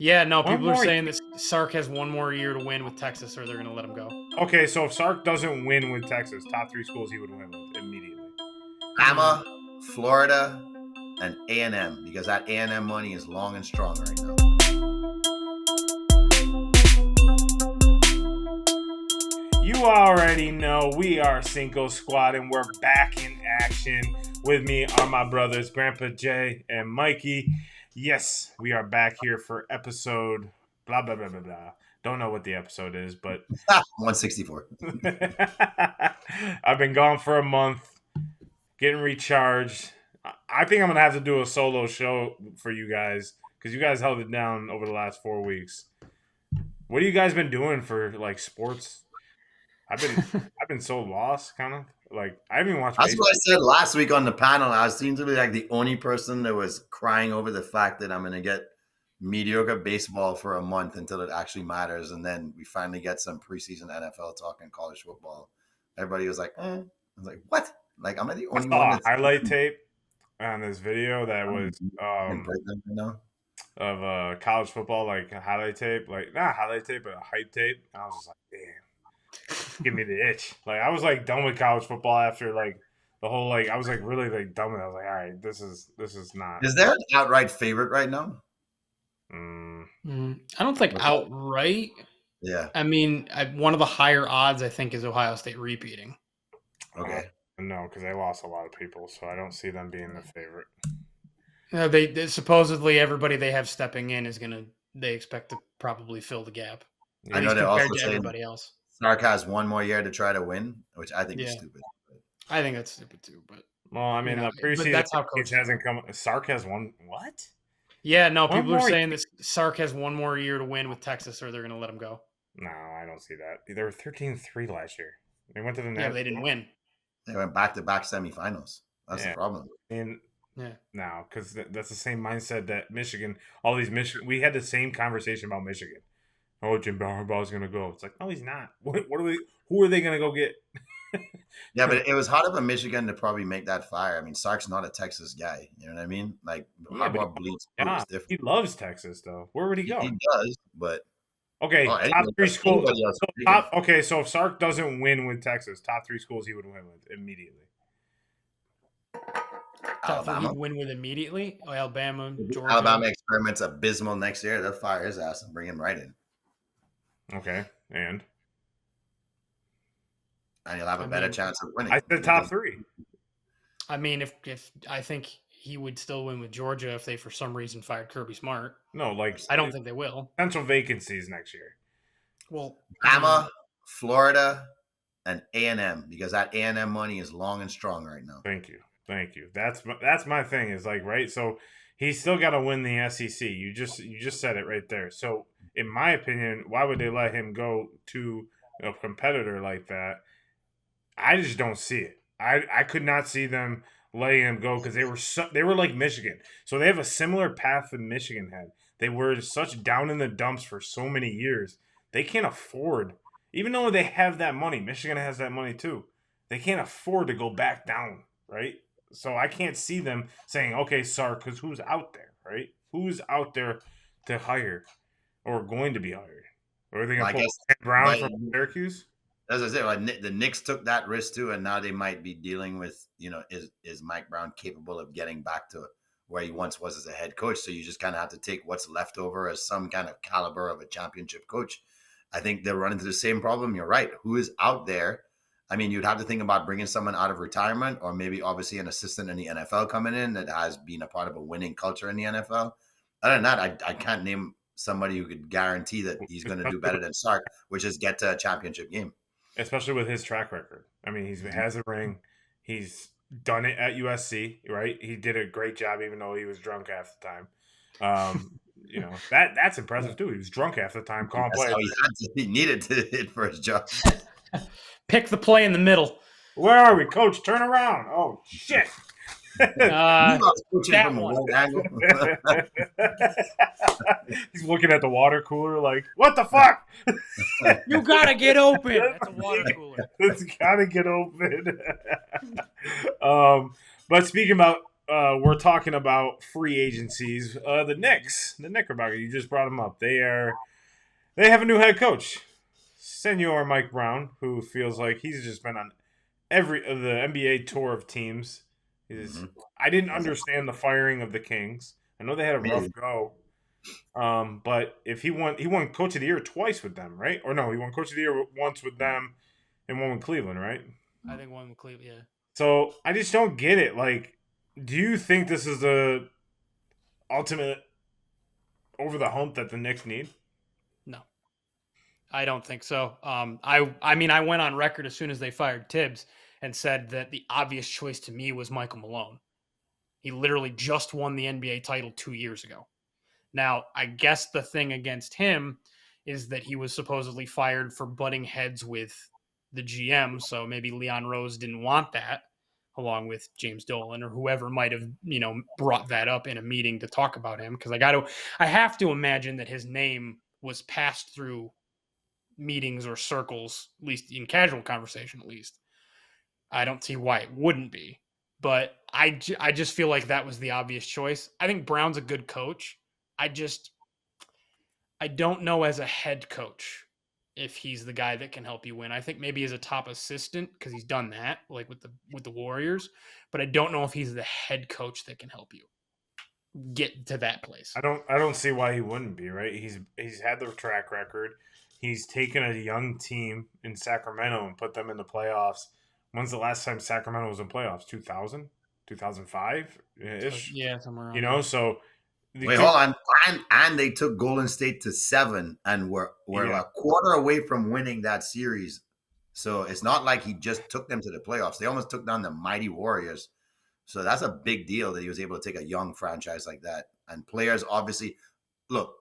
Yeah, no, One people are more saying that Sark has one more year to win with Texas, or they're going to let him go. Okay, so if Sark doesn't win with Texas, top three schools he would win with immediately. Bama, Florida, and A&M, because that A&M money is long and strong right now. You already know we are Cinco Squad, and we're back in action. With me are my brothers, Grandpa Jay and Mikey. Yes, we are back here for episode blah, blah, blah, blah, blah. Don't know what the episode is, but 164. I've been gone for a month, getting recharged. I think I'm going to have to do a solo show for you guys because you guys held it down over the last 4 weeks. What have you guys been doing for like sports? I've been so lost, kind of like I haven't even watched. That's baseball. what I said last week on the panel. I seem to be like the only person that was crying over the fact that I'm going to get mediocre baseball for a month until it actually matters, and then we finally get some preseason NFL talk and college football. Everybody was like, I was like, what? Like, I'm the only one that's highlight tape on this video that was of college football, like a highlight tape, like not highlight tape, but a hype tape. And I was just like, damn, give me the itch. Like I was like done with college football after like the whole like I was like really like done with it. I was like, all right, this is not. Is there an outright favorite right now? I don't think outright. Yeah. I mean, one of the higher odds I think is Ohio State repeating. Okay. No, because they lost a lot of people, so I don't see them being the favorite. They supposedly everybody they have stepping in is they expect to probably fill the gap. I know they're also to saying everybody else. Sark has one more year to try to win, which I think is stupid. I think that's stupid too, but well, I mean, the preseason that's how coach hasn't come. Sark has one. What? Yeah, no, people are saying that Sark has one more year to win with Texas, or they're going to let him go. No, I don't see that. They were 13-3 last year. They went to the but they didn't win. They went back-to-back semifinals. That's the problem. And no, because that's the same mindset that Michigan. All these Michigan. We had the same conversation about Michigan. Oh, Jim Harbaugh's going to go. It's like, no, he's not. What are they? Who are they going to go get? Yeah, but it was hard of a Michigan to probably make that fire. I mean, Sark's not a Texas guy. You know what I mean? Like, Harbaugh bleeds different. He loves Texas, though. Where would he go? He does, but okay, top three schools. So if Sark doesn't win with Texas, top three schools he would win with immediately. Alabama. He'd win with immediately. Alabama, Georgia. Alabama experiments abysmal next year. They'll fire his ass and bring him right in. Okay, and you'll have a better chance of winning. I said top three. I mean, if I think he would still win with Georgia if they for some reason fired Kirby Smart. No, like I don't think they will. Potential vacancies next year. Well, Bama, Florida, and A&M, because that A&M money is long and strong right now. Thank you. That's my thing is like right. So he's still got to win the SEC. You just said it right there. So in my opinion, why would they let him go to a competitor like that? I just don't see it. I could not see them letting him go because they were like Michigan. So they have a similar path that Michigan had. They were such down in the dumps for so many years. They can't afford, even though they have that money. Michigan has that money too. They can't afford to go back down, right? So I can't see them saying, okay, Sark, because who's out there, right? Who's out there to hire or going to be hired? Or are they going to pull Brown from Syracuse? As I said, like, the Knicks took that risk too, and now they might be dealing with, is Mike Brown capable of getting back to where he once was as a head coach? So you just kind of have to take what's left over as some kind of caliber of a championship coach. I think they'll run into the same problem. You're right. Who is out there? I mean, you'd have to think about bringing someone out of retirement, or maybe obviously an assistant in the NFL coming in that has been a part of a winning culture in the NFL. Other than that, I can't name somebody who could guarantee that he's going to do better than Sark, which is get to a championship game. Especially with his track record. I mean, he has a ring. He's done it at USC, right? He did a great job, even though he was drunk half the time. That's impressive too. He was drunk half the time. Calling players. He needed to hit for his job. Pick the play in the middle. Where are we, Coach? Turn around. Oh shit. That one. He's looking at the water cooler like, what the fuck? You gotta get open. That's a water cooler. It's gotta get open. But speaking about we're talking about free agencies. The Knickerbocker, you just brought them up. They have a new head coach, Senor Mike Brown, who feels like he's just been on every the NBA tour of teams. I didn't understand the firing of the Kings. I know they had a rough go. But if he won Coach of the Year twice with them, right? Or no, he won Coach of the Year once with them and one with Cleveland, right? I think one with Cleveland, yeah. So I just don't get it. Like, do you think this is the ultimate over the hump that the Knicks need? No, I don't think so. I mean, I went on record as soon as they fired Tibbs and said that the obvious choice to me was Michael Malone. He literally just won the NBA title 2 years ago. Now, I guess the thing against him is that he was supposedly fired for butting heads with the GM, so maybe Leon Rose didn't want that, along with James Dolan or whoever might have, brought that up in a meeting to talk about him. Because I have to imagine that his name was passed through meetings or circles, at least in casual conversation, at least. I don't see why it wouldn't be. But I just feel like that was the obvious choice. I think Brown's a good coach. I don't know as a head coach if he's the guy that can help you win. I think maybe as a top assistant because he's done that, like with the Warriors. But I don't know if he's the head coach that can help you get to that place. I don't see why he wouldn't be, right? He's had the track record. He's taken a young team in Sacramento and put them in the playoffs. When's the last time Sacramento was in playoffs? 2000? 2005-ish? Yeah, somewhere around so wait, hold on. And they took Golden State to 7 and were a quarter away from winning that series. So it's not like he just took them to the playoffs. They almost took down the mighty Warriors. So that's a big deal that he was able to take a young franchise like that. And players obviously, look,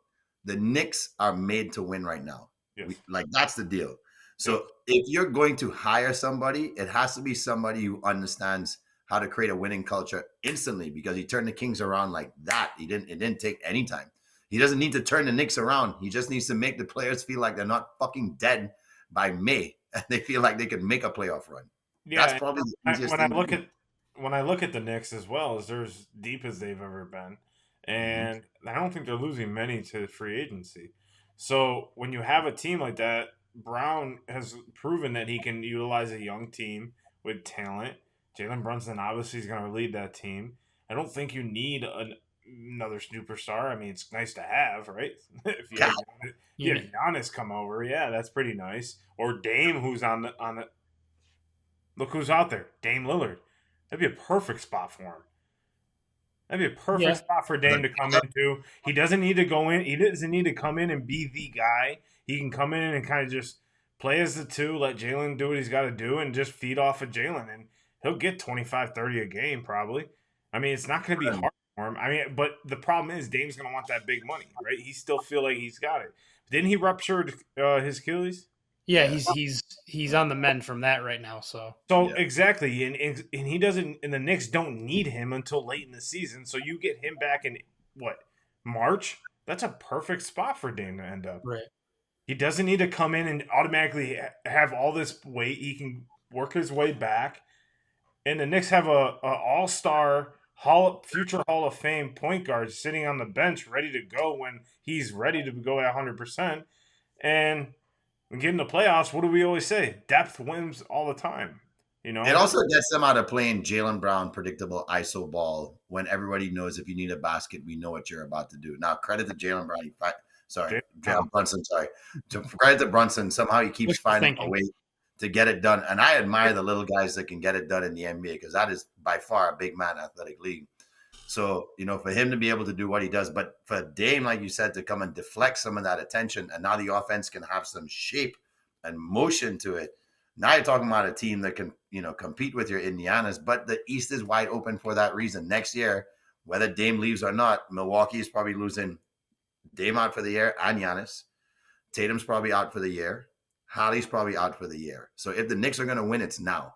the Knicks are made to win right now. Yes. That's the deal. So if you're going to hire somebody, it has to be somebody who understands how to create a winning culture instantly, because he turned the Kings around like that. It didn't take any time. He doesn't need to turn the Knicks around. He just needs to make the players feel like they're not fucking dead by May and they feel like they could make a playoff run. Yeah, that's probably the easiest thing. When I look at the Knicks as well, as they're as deep as they've ever been, and I don't think they're losing many to free agency. So when you have a team like that, Brown has proven that he can utilize a young team with talent. Jalen Brunson obviously is going to lead that team. I don't think you need another superstar. I mean, it's nice to have, right? if you have Giannis come over, yeah, that's pretty nice. Or Dame, who's on the. Look who's out there, Dame Lillard. That'd be a perfect spot for him. That'd be a perfect spot for Dame to come into. He doesn't need to go in. He doesn't need to come in and be the guy. He can come in and kind of just play as the two, let Jalen do what he's got to do, and just feed off of Jalen. And he'll get 25, 30 a game probably. I mean, it's not going to be hard for him. I mean, but the problem is Dame's going to want that big money, right? He still feel like he's got it. Didn't he rupture his Achilles? Yeah, he's on the mend from that right now. So exactly, and he doesn't. And the Knicks don't need him until late in the season. So you get him back in March? That's a perfect spot for Dame to end up. Right. He doesn't need to come in and automatically have all this weight. He can work his way back. And the Knicks have a all-star future Hall of Fame point guard sitting on the bench ready to go when he's ready to go at 100%. And when getting the playoffs, what do we always say? Depth wins all the time. It also gets them out of playing Jaylen Brown predictable ISO ball when everybody knows if you need a basket, we know what you're about to do. Now, credit to Jaylen Brown. Jalen Brunson. Credit to Brunson. Somehow he keeps finding a way to get it done. And I admire the little guys that can get it done in the NBA because that is by far a big man athletic league. So, for him to be able to do what he does, but for Dame, like you said, to come and deflect some of that attention, and now the offense can have some shape and motion to it. Now you're talking about a team that can, compete with your Indianas, but the East is wide open for that reason. Next year, whether Dame leaves or not, Milwaukee is probably losing Dame out for the year and Giannis. Tatum's probably out for the year. Holly's probably out for the year. So if the Knicks are going to win, it's now.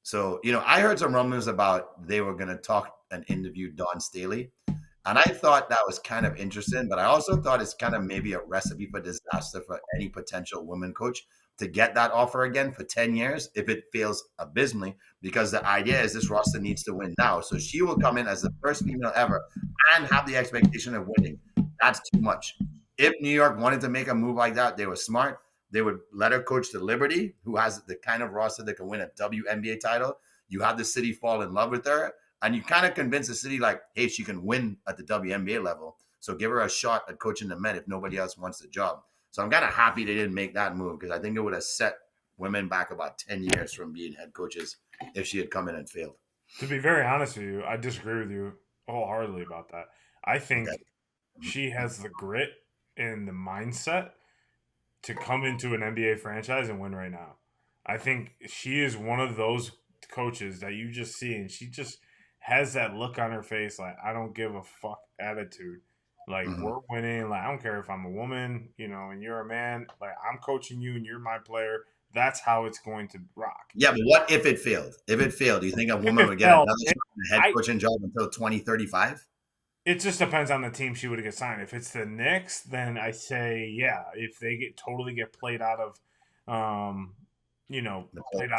So, I heard some rumblings about they were going to talk and interview Dawn Staley. And I thought that was kind of interesting, but I also thought it's kind of maybe a recipe for disaster for any potential woman coach to get that offer again for 10 years if it fails abysmally, because the idea is this roster needs to win now. So she will come in as the first female ever and have the expectation of winning. That's too much. If New York wanted to make a move like that, they were smart. They would let her coach the Liberty, who has the kind of roster that can win a WNBA title. You have the city fall in love with her, and you kind of convince the city, like, hey, she can win at the WNBA level. So give her a shot at coaching the men if nobody else wants the job. So I'm kind of happy they didn't make that move, because I think it would have set women back about 10 years from being head coaches if she had come in and failed. To be very honest with you, I disagree with you wholeheartedly about that. I think she has the grit and the mindset to come into an NBA franchise and win right now. I think she is one of those coaches that you just see, and she just has that look on her face, like, I don't give a fuck attitude. Like, we're winning. Like, I don't care if I'm a woman, and you're a man. Like, I'm coaching you and you're my player. That's how it's going to rock. Yeah, but what if it failed? If it failed, do you think a woman would get another head coaching job until 2035? It just depends on the team she would get signed. If it's the Knicks, then I say, yeah. If they totally get played out of, played out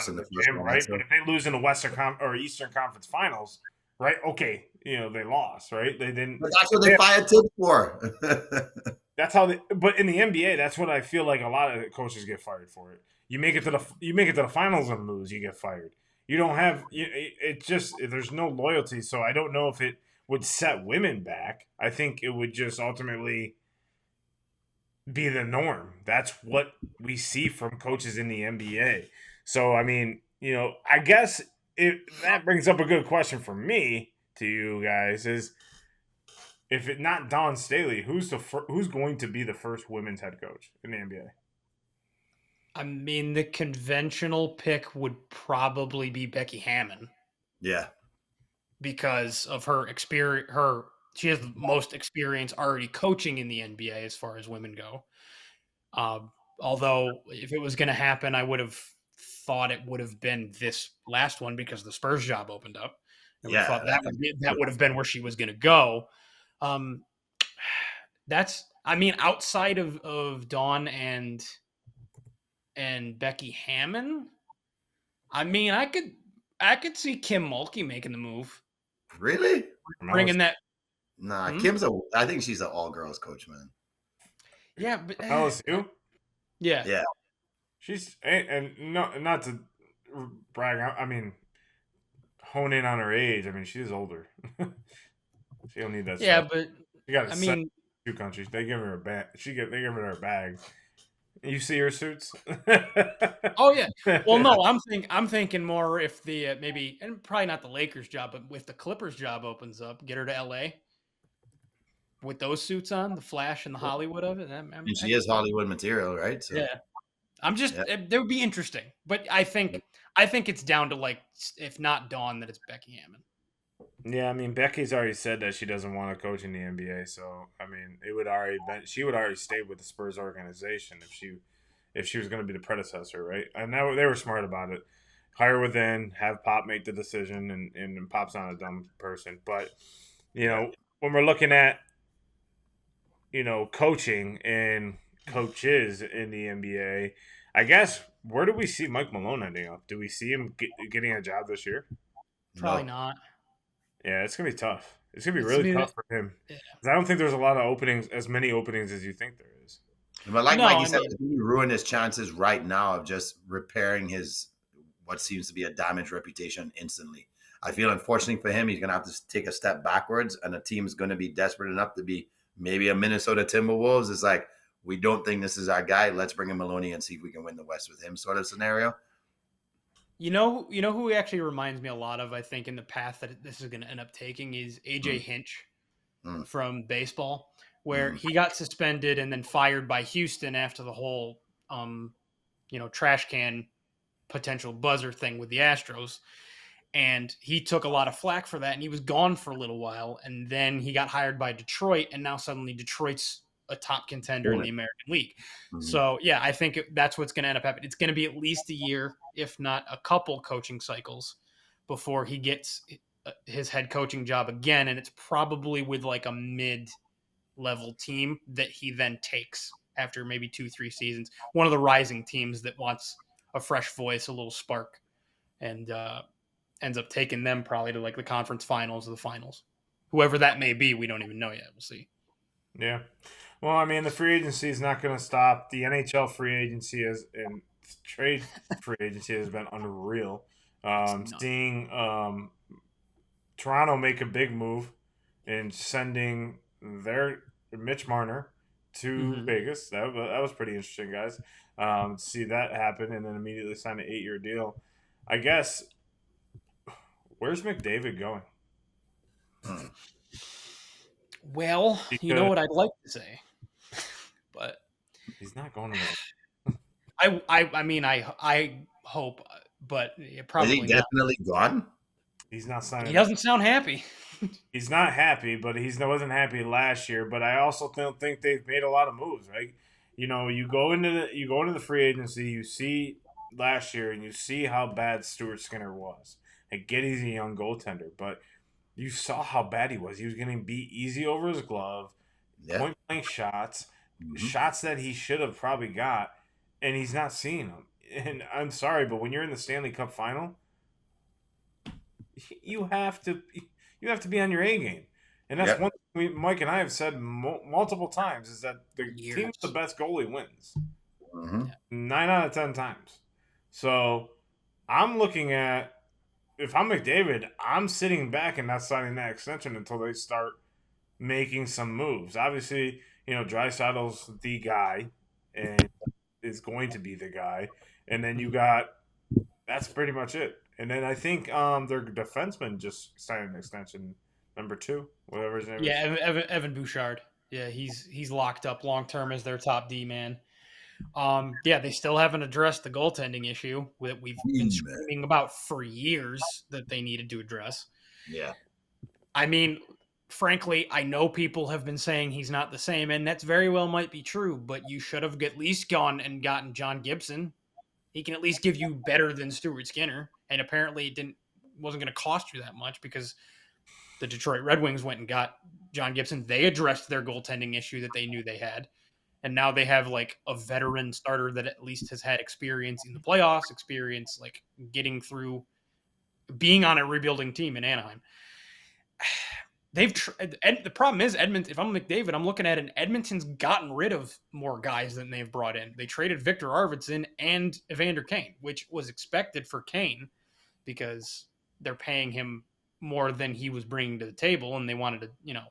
of the gym, right? But if they lose in the or Eastern Conference Finals, right? Okay, they lost, right? They didn't. But that's what they fired Tibbs for. That's how they. But in the NBA, that's what I feel like a lot of coaches get fired for. It. You make it to the finals and lose, you get fired. You don't have. It just there's no loyalty. So I don't know if it would set women back. I think it would just ultimately be the norm. That's what we see from coaches in the NBA. So, I mean, I guess that brings up a good question for me to you guys is, if it not Dawn Staley, who's going to be the first women's head coach in the NBA? I mean, the conventional pick would probably be Becky Hammon. Yeah. Because of her experience, she has the most experience already coaching in the NBA as far as women go. Although if it was going to happen, I would have thought it would have been this last one because the Spurs job opened up. I would have thought that would have been where she was going to go. Outside of Dawn and Becky Hammon, I could see Kim Mulkey making the move. Really? Bringing that. Nah, I think she's an all-girls coach, man. Yeah, but LSU? Yeah. She's and not to brag. I mean, hone in on her age. I mean, she's older. She don't need that. Yeah, stuff. but she got two countries. They give her a bag. They give her a bag. You see her suits? Oh yeah. Well, no, I'm thinking more if the maybe, and probably not the Lakers job, but if the Clippers job opens up, get her to LA with those suits on, the flash and the Hollywood of it. And she is Hollywood material, right? So. Yeah. That would be interesting, but I think it's down to, like, if not Dawn, that it's Becky Hammon. Yeah, I mean, Becky's already said that she doesn't want to coach in the NBA, so I mean, she would already stay with the Spurs organization if she was going to be the predecessor, right? And they were smart about it. Hire within, have Pop make the decision, and Pop's not a dumb person, but when we're looking at coaching and coaches in the NBA, I guess, where do we see Mike Malone ending up? Do we see him getting a job this year? Probably not. Yeah, it's gonna be tough. It's gonna be really tough for him. Yeah. I don't think there's a lot of openings, as many openings as you think there is. But like Mikey said, he ruined his chances right now of just repairing his what seems to be a damaged reputation instantly. I feel, unfortunately for him, he's gonna have to take a step backwards, and the team is going to be desperate enough to be maybe a Minnesota Timberwolves. It's like, we don't think this is our guy. Let's bring in Maloney and see if we can win the West with him, sort of scenario. You know who actually reminds me a lot of, I think, in the path that this is going to end up taking is AJ Hinch from baseball, where he got suspended and then fired by Houston after the whole, trash can potential buzzer thing with the Astros. And he took a lot of flack for that, and he was gone for a little while. And then he got hired by Detroit, and now suddenly Detroit's a top contender in the American League. So, yeah, I think that's what's going to end up happening. It's going to be at least a year, if not a couple coaching cycles, before he gets his head coaching job again. And it's probably with like a mid-level team that he then takes after maybe 2-3 seasons. One of the rising teams that wants a fresh voice, a little spark, and ends up taking them probably to like the conference finals or the finals. Whoever that may be, we don't even know yet. We'll see. Yeah. Well, I mean, the free agency is not going to stop. The NHL free agency and trade free agency has been unreal. Seeing Toronto make a big move in sending their Mitch Marner to Vegas. That was pretty interesting, guys. See that happen and then immediately sign an 8-year deal. I guess, where's McDavid going? Well, you know what I'd like to say, but he's not going to. I mean, I hope, but probably is he definitely gone? He's not signing. He doesn't sound happy. He's not happy, but he wasn't happy last year. But I also don't think they've made a lot of moves, right? You know, you go into the free agency, you see last year, and you see how bad Stuart Skinner was. I get he's a young goaltender, but you saw how bad he was. He was getting beat easy over his glove, point blank shots, shots that he should have probably got, and he's not seeing them. And I'm sorry, but when you're in the Stanley Cup final, you have to be on your A game. And that's one thing Mike and I have said multiple times is that the team with the best goalie wins. 9 out of 10 times. So I'm looking at, if I'm McDavid, I'm sitting back and not signing that extension until they start making some moves. Obviously, you know, Draisaitl's the guy and is going to be the guy. And then you got, that's pretty much it. And then I think their defenseman just signed an extension, number 2, whatever his name is. Yeah, Evan Bouchard. Yeah, he's locked up long term as their top D man. Yeah, they still haven't addressed the goaltending issue that we've been screaming about for years that they needed to address. Yeah. I mean, frankly, I know people have been saying he's not the same, and that's very well might be true, but you should have at least gone and gotten John Gibson. He can at least give you better than Stuart Skinner, and apparently it wasn't going to cost you that much because the Detroit Red Wings went and got John Gibson. They addressed their goaltending issue that they knew they had. And now they have like a veteran starter that at least has had experience in the playoffs, experience like getting through being on a rebuilding team in Anaheim. The problem is Edmonton. If I'm McDavid, I'm looking at Edmonton's gotten rid of more guys than they've brought in. They traded Victor Arvidsson and Evander Kane, which was expected for Kane because they're paying him more than he was bringing to the table, and they wanted to, you know,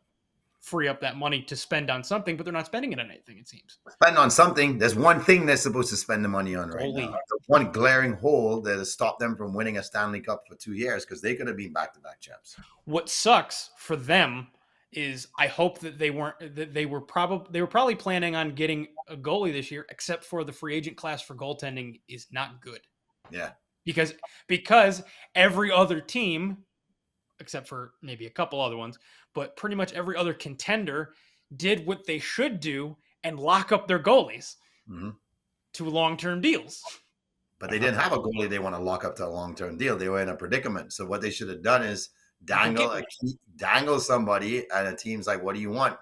free up that money to spend on something, but they're not spending it on anything, it seems. Spend on something. There's one thing they're supposed to spend the money on right now. The one glaring hole that has stopped them from winning a Stanley Cup for 2 years because they could have been back-to-back champs. What sucks for them is I hope that they were probably planning on getting a goalie this year, except for the free agent class for goaltending is not good. Yeah. Because every other team, except for maybe a couple other ones, but pretty much every other contender did what they should do and lock up their goalies to long-term deals. But they didn't have a goalie they want to lock up to a long-term deal. They were in a predicament. So what they should have done is dangle somebody, and a team's like, what do you want?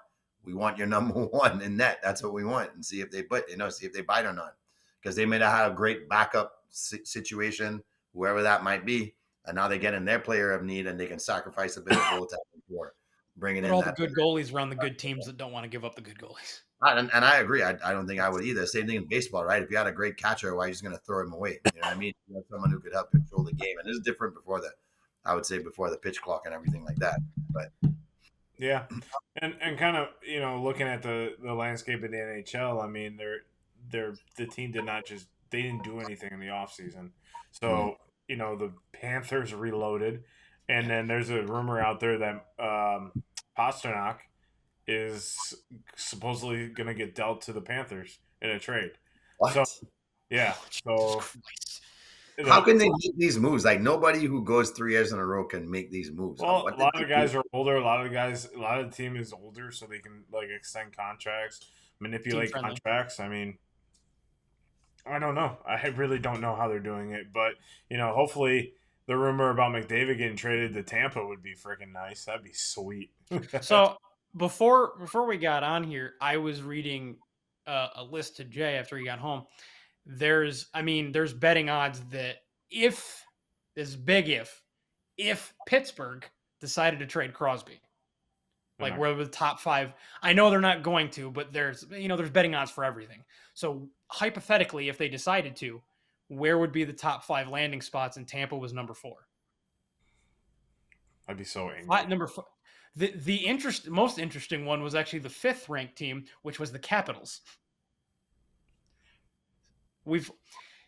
We want your number 1 in net. That's what we want. And see if they bite or not. Because they may have had a great backup situation, whoever that might be. And now they get in their player of need and they can sacrifice a bit of goaltending for bringing in all the good goalies around the good teams that don't want to give up the good goalies. And I agree. I don't think I would either. Same thing in baseball, right? If you had a great catcher, why are you just going to throw him away? You know what I mean? You have someone who could help control the game. And this is different before the pitch clock and everything like that. But yeah. And kind of, you know, looking at the landscape of the NHL, I mean, the team they didn't do anything in the offseason. So, you know, the Panthers reloaded, and then there's a rumor out there that Pasternak is supposedly going to get dealt to the Panthers in a trade. What? So, yeah. So how can they make these moves? Like, nobody who goes 3 years in a row can make these moves. Well, a lot of the guys are older. A lot of the team is older, so they can like extend contracts, manipulate contracts. I mean, I don't know. I really don't know how they're doing it, but you know, hopefully the rumor about McDavid getting traded to Tampa would be freaking nice. That'd be sweet. So before we got on here, I was reading a list to Jay after he got home. There's betting odds that if Pittsburgh decided to trade Crosby, like where the top 5, I know they're not going to, but there's betting odds for everything. So hypothetically, if they decided to, where would be the top 5 landing spots? And Tampa was number 4. I'd be so angry. Number 4. The most interesting one was actually the 5th ranked team, which was the Capitals.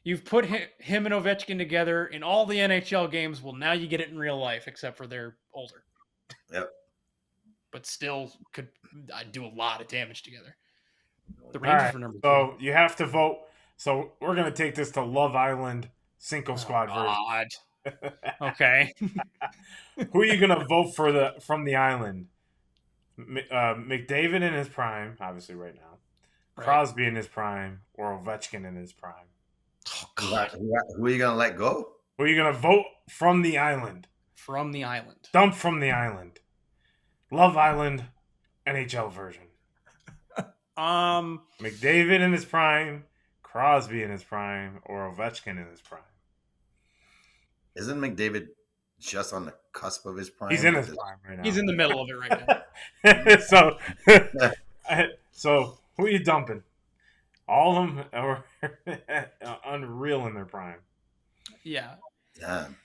You've put him and Ovechkin together in all the NHL games. Well, now you get it in real life, except for they're older. Yep. But still could do a lot of damage together. The All Rangers right, were number 2. So you have to vote. So we're going to take this to Love Island Cinco Squad version. Okay. Who are you going to vote for from the island? McDavid in his prime, obviously right now. Right. Crosby in his prime, or Ovechkin in his prime. Oh, God. Who are you going to let go? Who are you going to vote from the island? From the island. Dump from the island. Love Island NHL version. McDavid in his prime, Crosby in his prime, or Ovechkin in his prime. Isn't McDavid just on the cusp of his prime? He's in his prime right now. He's in the middle of it right now. So who are you dumping? All of them are unreal in their prime. Yeah. Damn.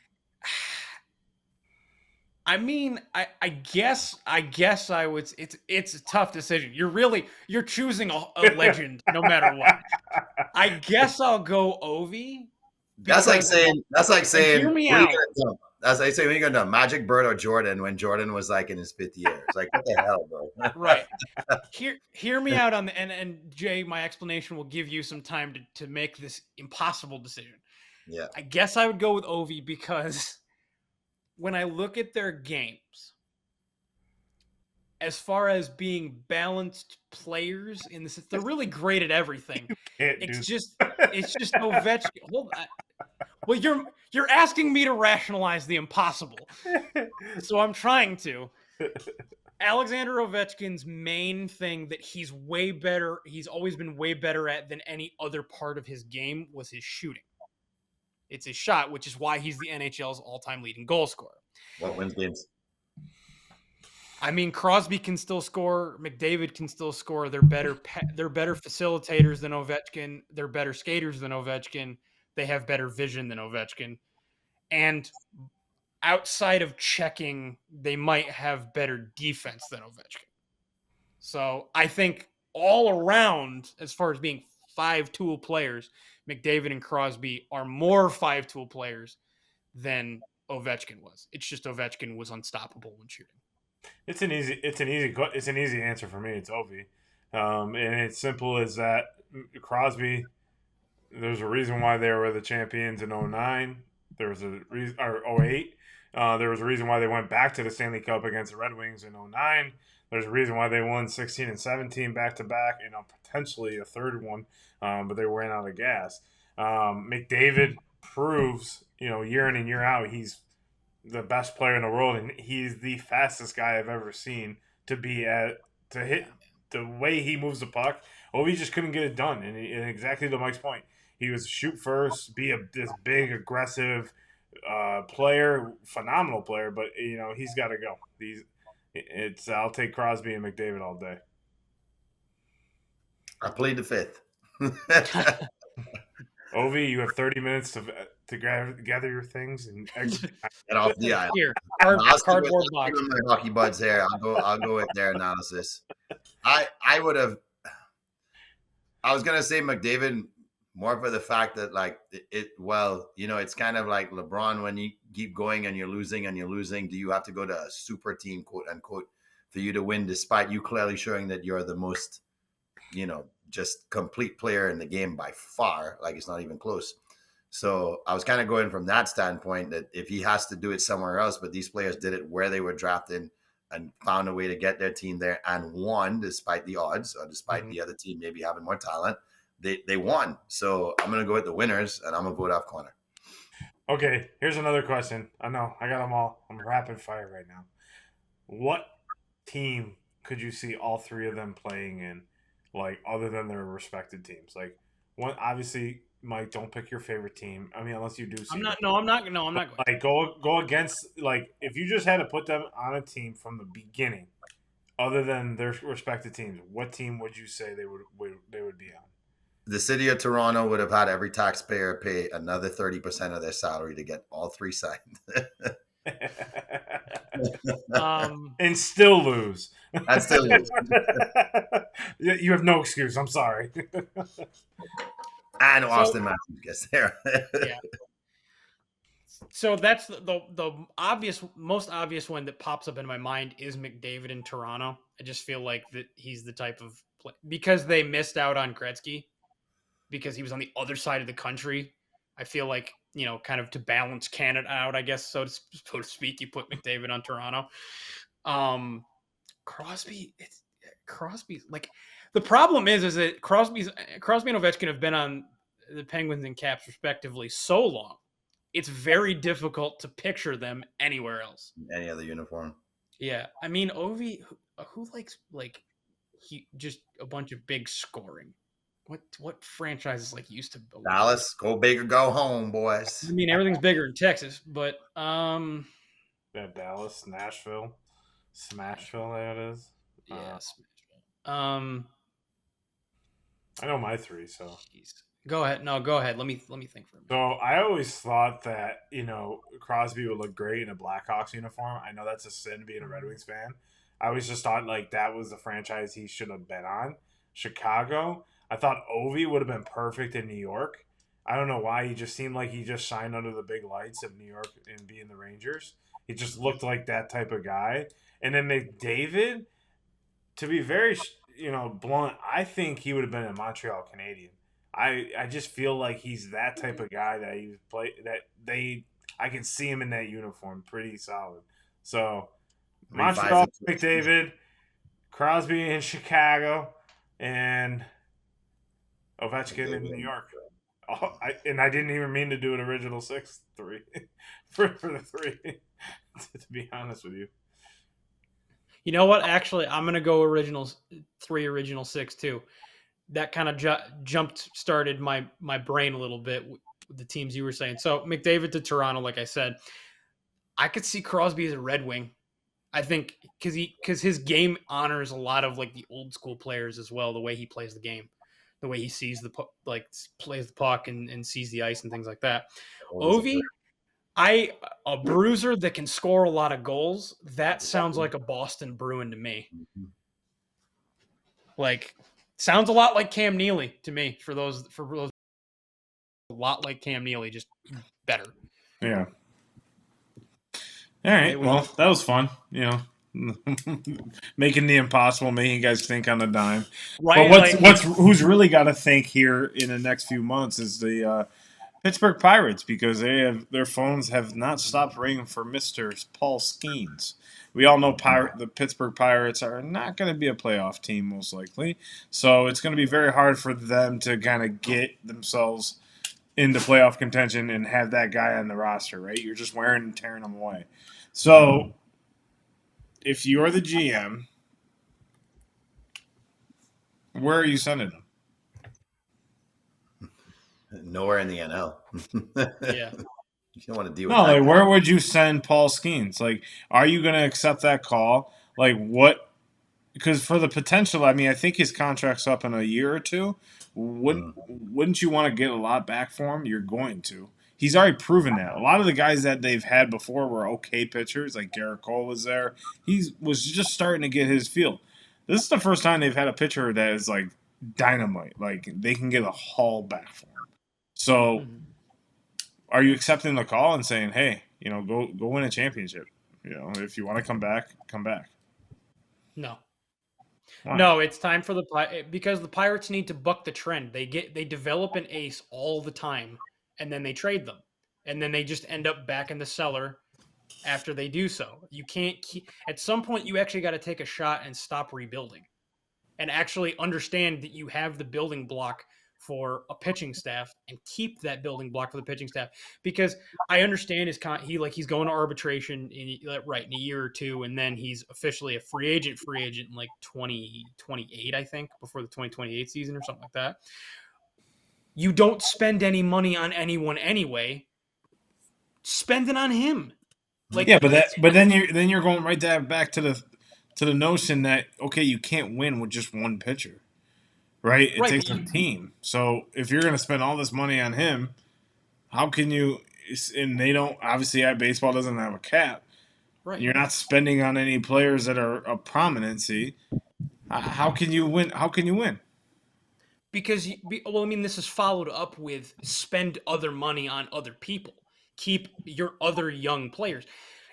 I mean, I guess I would. It's a tough decision. You're choosing a legend no matter what. I guess I'll go Ovi. That's like saying. Hear me out. That's like saying when you're gonna do Magic Bird or Jordan when Jordan was like in his 5th year. It's like, what the hell, bro? Right. Hear me out on the and Jay, my explanation will give you some time to make this impossible decision. Yeah. I guess I would go with Ovi because when I look at their games, as far as being balanced players in this, they're really great at everything. It's just Ovechkin. Hold on. Well, you're asking me to rationalize the impossible, so I'm trying to. Alexander Ovechkin's main thing that he's always been way better at than any other part of his game was his shooting. It's his shot, which is why he's the NHL's all-time leading goal scorer. What wins games? I mean, Crosby can still score. McDavid can still score. They're better facilitators than Ovechkin. They're better skaters than Ovechkin. They have better vision than Ovechkin. And outside of checking, they might have better defense than Ovechkin. So I think all around, as far as being 5-tool players, McDavid and Crosby are more 5-tool players than Ovechkin was. It's just Ovechkin was unstoppable when shooting. It's an easy answer for me. It's Ovi, and it's simple as that. Crosby. There's a reason why they were the champions in 2009. There was a reason, or 2008. There was a reason why they went back to the Stanley Cup against the Red Wings in 2009. There's a reason why they won 16 and 17 back to back, and potentially a third one, but they ran out of gas. McDavid proves, year in and year out, he's the best player in the world, and he's the fastest guy I've ever seen to hit the way he moves the puck. Ovi just couldn't get it done, and exactly to Mike's point, he was shoot first, be this big, aggressive player, phenomenal player, but he's got to go. I'll take Crosby and McDavid all day. I played the 5th. Ovi, you have 30 minutes to gather your things and exit. Get off the island. Here, cardboard box. My hockey buds here. I'll go with their analysis. I would have. I was gonna say McDavid more for the fact that it's kind of like LeBron when you keep going and you're losing. Do you have to go to a super team, quote unquote, for you to win, despite you clearly showing that you're the most, just complete player in the game by far? Like, it's not even close. So I was kind of going from that standpoint that if he has to do it somewhere else, but these players did it where they were drafted and found a way to get their team there and won despite the odds or despite the other team maybe having more talent. They won. So I'm going to go with the winners, and I'm going to vote off corner. Okay, here's another question. I know, I got them all. I'm rapid fire right now. What team could you see all three of them playing in? like other than their respected teams. Like one, obviously, Mike, don't pick your favorite team. I mean, unless you do. I'm See not. them. No, I'm not. No, I'm not going. Like go against like if you just had to put them on a team from the beginning, other than their respective teams, what team would you say they would be on? The city of Toronto would have had every taxpayer pay another 30% of their salary to get all three signed. And still lose. And still lose. You have no excuse. I'm sorry. And Austin Matthews gets there. Yeah. So that's the obvious, most obvious one that pops up in my mind is McDavid in Toronto. I just feel like that he's the type of play, because they missed out on Gretzky because he was on the other side of the country. I feel like, you know, kind of to balance Canada out, I guess, so to speak, you put McDavid on Toronto. Crosby's like, the problem is that Crosby and Ovechkin have been on the Penguins and Caps respectively so long. It's very difficult to picture them anywhere else. Any other uniform. Yeah, I mean, Ovi, who likes like he just a bunch of big scoring. What franchises like used to Dallas, go big or go home, boys. I mean, everything's bigger in Texas, but Yeah, Dallas, Nashville, Smashville. That is. Yeah, Smashville. I know my three, so geez. Go ahead. No, go ahead. Let me think for a minute. So I always thought that, you know, Crosby would look great in a Blackhawks uniform. I know that's a sin being a Red Wings fan. I always just thought like that was the franchise he should have been on. Chicago. I thought Ovi would have been perfect in New York. I don't know why he just seemed like he just shined under the big lights of New York and being the Rangers. He just looked like that type of guy. And then McDavid, to be very, you know, blunt, I think he would have been a Montreal Canadian. I just feel like he's that type of guy that he's I can see him in that uniform pretty solid. So Montreal, McDavid, Crosby in Chicago, and Ovechkin in New York. Oh, I didn't even mean to do an original 6-3 for the three. To be honest with you. You know what? Actually, I'm gonna go original 6 too. That kind of started my brain a little bit with the teams you were saying. So McDavid to Toronto, like I said, I could see Crosby as a Red Wing. I think because his game honors a lot of like the old school players as well. The way he plays the game, the way he sees plays the puck and sees the ice and things like that. Ovi, a bruiser that can score a lot of goals. That sounds like a Boston Bruin to me. Like, sounds a lot like Cam Neely to me. For those, a lot like Cam Neely, just better. Yeah. All right. Well, that was fun. You know, making the impossible, making you guys think on a dime. Right. But who's really got to think here in the next few months is the Pittsburgh Pirates, because their phones have not stopped ringing for Mr. Paul Skenes. We all know the Pittsburgh Pirates are not going to be a playoff team, most likely. So it's going to be very hard for them to kind of get themselves into playoff contention and have that guy on the roster, right? You're just wearing and tearing them away. So if you're the GM, where are you sending them? Nowhere in the NL. Yeah. You don't want to deal with that. Like, where would you send Paul Skenes? Like, are you going to accept that call? Like, what? Because for the potential, I mean, I think his contract's up in a year or two. Wouldn't you want to get a lot back for him? You're going to. He's already proven that. A lot of the guys that they've had before were okay pitchers. Like Garrett Cole was there. He was just starting to get his feel. This is the first time they've had a pitcher that is like dynamite. Like, they can get a haul back for him. So, are you accepting the call and saying, "Hey, you know, go win a championship. You know, if you want to come back, come back." No. Why? No, it's time for because the Pirates need to buck the trend. They develop an ace all the time, and then they trade them, and then they just end up back in the cellar after they do so. You can't at some point you actually got to take a shot and stop rebuilding, and actually understand that you have the building block for a pitching staff and keep that building block for the pitching staff, because I understand he's going to arbitration in a year or two, and then he's officially a free agent in like 2028, I think, before the 2028 season or something like that. You don't spend any money on anyone anyway. Spend it on him. But then you're going right back to the notion that, okay, you can't win with just one pitcher. Right? It takes a team. So if you're going to spend all this money on him, how can you? And they don't, obviously, baseball doesn't have a cap. Right. You're not spending on any players that are of prominency. How can you win? How can you win? Because, this is followed up with spend other money on other people. Keep your other young players.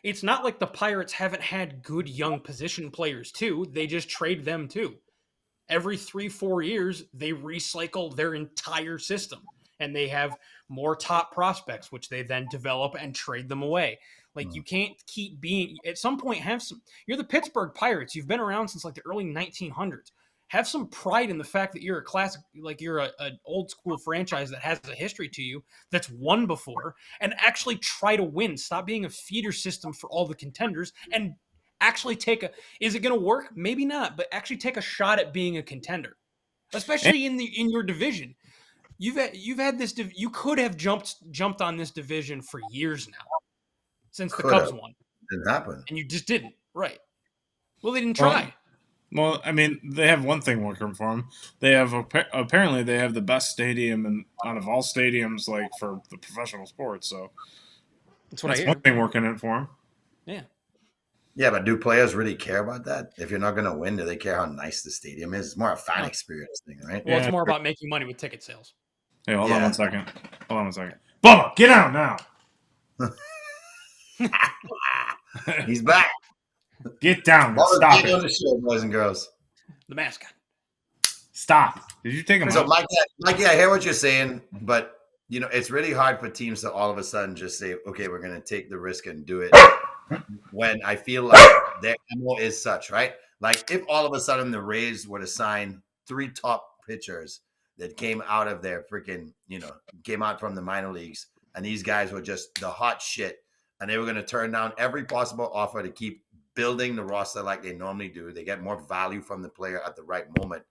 It's not like the Pirates haven't had good young position players, too. They just trade them, too. Every 3-4 years, they recycle their entire system, and they have more top prospects, which they then develop and trade them away. Like, you can't keep being, at some point, you're the Pittsburgh Pirates. You've been around since like the early 1900s. Have some pride in the fact that you're a classic, like you're an old school franchise that has a history to you, that's won before, and actually try to win. Stop being a feeder system for all the contenders, and actually is it going to work? Maybe not, but actually take a shot at being a contender, especially in your division. You've had this. You could have jumped on this division for years now, since the Cubs won. Didn't happen, and you just didn't. Right? Well, they didn't try. Well, they have one thing working for them. They have apparently they have the best stadium out of all stadiums, like for the professional sports. So that's I hear. One thing working in for them. Yeah. Yeah, but do players really care about that? If you're not going to win, do they care how nice the stadium is? It's more a fan experience thing, right? Well, it's more about making money with ticket sales. Hey, hold on one second. Bubba, get out now. He's back. Get down. Stop it. On the show, boys and girls. The mascot. Stop. Did you take him out? So, Mikey, I hear what you're saying, but it's really hard for teams to all of a sudden just say, okay, we're going to take the risk and do it when I feel like their MO is such, right? Like if all of a sudden the Rays were to sign 3 top pitchers that came out of their freaking, came out from the minor leagues, and these guys were just the hot shit, and they were going to turn down every possible offer to keep building the roster like they normally do. They get more value from the player at the right moment.